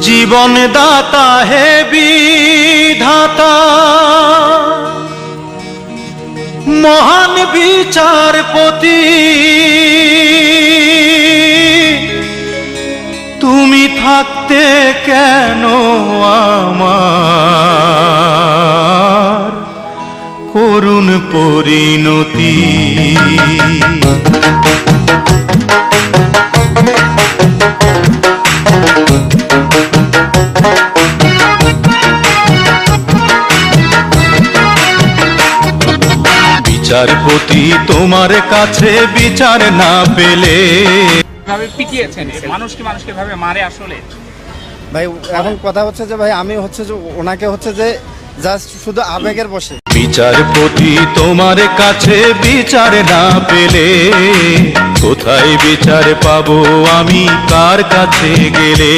জীবন দাতা হে বিধাতা, মহান বিচারপতি, তুমি থাকতে কেন আমার করুণ পরিণতি। বিচারপতি তোমার কাছে বিচার না পেলে ভাবে পিটিয়েছেন, মানুষকে ভাবে মারে আসলে ভাই। এখন কথা হচ্ছে যে ভাই আমি হচ্ছে যে ওনাকে হচ্ছে যে জাস্ট শুধু আবেগের বসে। বিচারপতি তোমার কাছে বিচার না পেলে কোথায় বিচার পাবো আমি, কার কাছে গেলে?